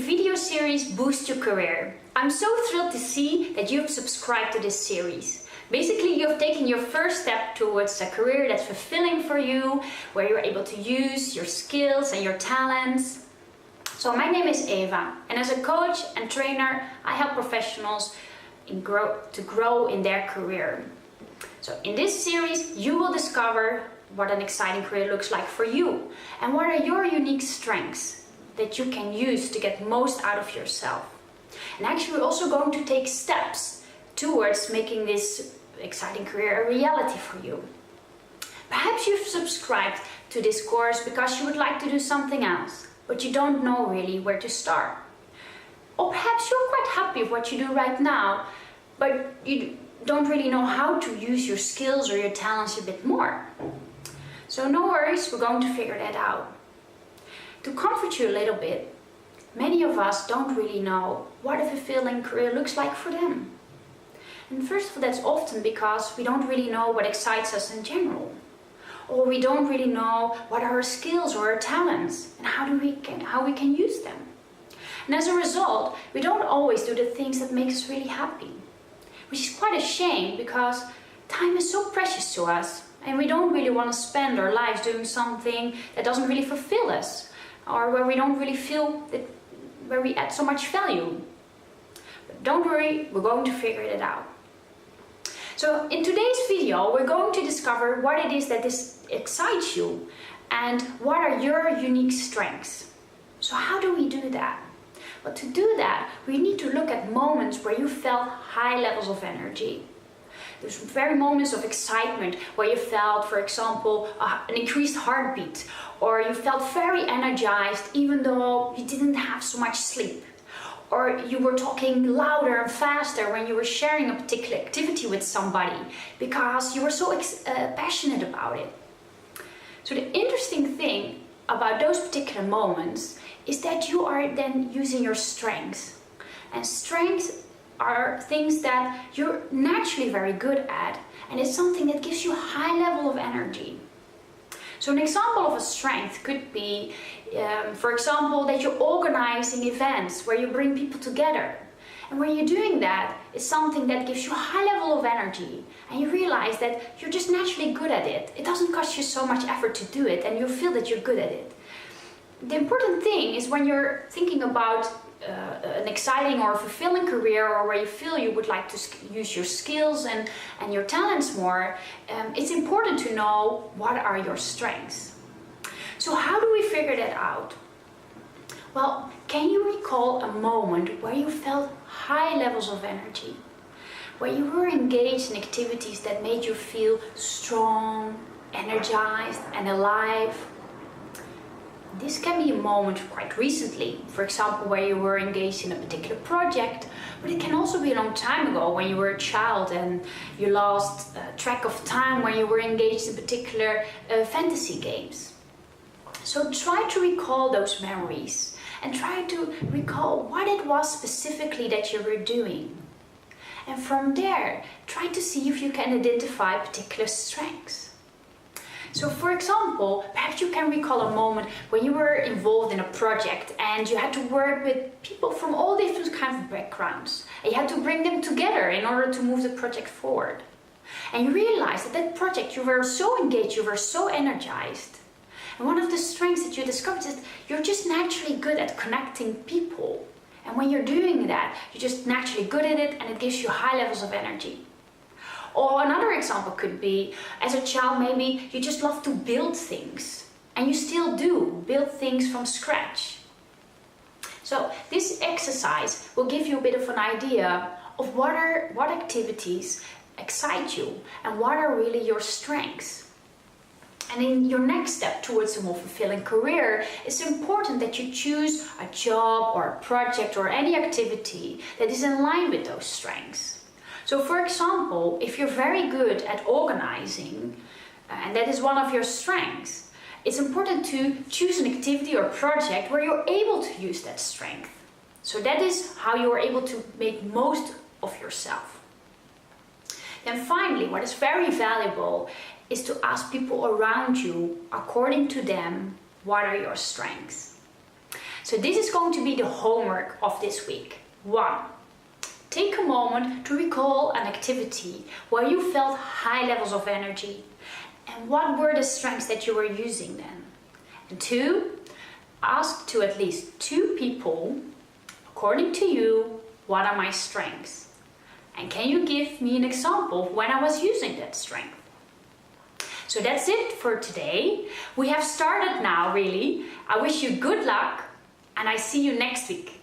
video series Boost Your Career. I'm so thrilled to see that you've subscribed to this series. Basically, you've taken your first step towards a career that's fulfilling for you, where you're able to use your skills and your talents. So my name is Eva, and as a coach and trainer, I help professionals to grow in their career. So in this series, you will discover what an exciting career looks like for you and what are your unique strengths that you can use to get most out of yourself. And actually, we're also going to take steps towards making this exciting career a reality for you. Perhaps you've subscribed to this course because you would like to do something else, but you don't know really where to start. Or perhaps you're quite happy with what you do right now, but you don't really know how to use your skills or your talents a bit more. So no worries, we're going to figure that out. To comfort you a little bit, many of us don't really know what a fulfilling career looks like for them. And first of all, that's often because we don't really know what excites us in general. Or we don't really know what are our skills or our talents and how we can use them. And as a result, we don't always do the things that make us really happy. Which is quite a shame because time is so precious to us and we don't really want to spend our lives doing something that doesn't really fulfill us or where we don't really feel that where we add so much value. But don't worry, we're going to figure it out. So in today's video, we're going to discover what it is that excites you and what are your unique strengths. So how do we do that? Well, to do that, we need to look at moments where you felt high levels of energy. There's very moments of excitement where you felt, for example, an increased heartbeat, or you felt very energized even though you didn't have so much sleep. Or you were talking louder and faster when you were sharing a particular activity with somebody because you were so passionate about it. So the interesting thing about those particular moments is that you are then using your strengths. And strengths are things that you're naturally very good at, and it's something that gives you a high level of energy. So an example of a strength could be, for example, that you're organizing events where you bring people together. And when you're doing that, it's something that gives you a high level of energy, and you realize that you're just naturally good at it. It doesn't cost you so much effort to do it, and you feel that you're good at it. The important thing is when you're thinking about an exciting or fulfilling career, or where you feel you would like to use your skills and your talents more, it's important to know what are your strengths. So how do we figure that out? Well, can you recall a moment where you felt high levels of energy? Where you were engaged in activities that made you feel strong, energized and alive? This can be a moment quite recently, for example, where you were engaged in a particular project, but it can also be a long time ago when you were a child and you lost track of time when you were engaged in particular fantasy games. So try to recall those memories and try to recall what it was specifically that you were doing. And from there, try to see if you can identify particular strengths. So for example, perhaps you can recall a moment when you were involved in a project and you had to work with people from all different kinds of backgrounds. And you had to bring them together in order to move the project forward. And you realized that that project, you were so engaged, you were so energized. And one of the strengths that you discovered is that you're just naturally good at connecting people. And when you're doing that, you're just naturally good at it and it gives you high levels of energy. Or another example could be, as a child maybe you just love to build things. And you still do, build things from scratch. So this exercise will give you a bit of an idea of what activities excite you and what are really your strengths. And in your next step towards a more fulfilling career, it's important that you choose a job or a project or any activity that is in line with those strengths. So for example, if you're very good at organizing, and that is one of your strengths, it's important to choose an activity or project where you're able to use that strength. So that is how you are able to make most of yourself. Then finally, what is very valuable is to ask people around you, according to them, what are your strengths? So this is going to be the homework of this week. 1. Take a moment to recall an activity where you felt high levels of energy. And what were the strengths that you were using then? And 2. Ask to at least 2 people, according to you, what are my strengths? And can you give me an example of when I was using that strength? So that's it for today. We have started now, really. I wish you good luck and I see you next week.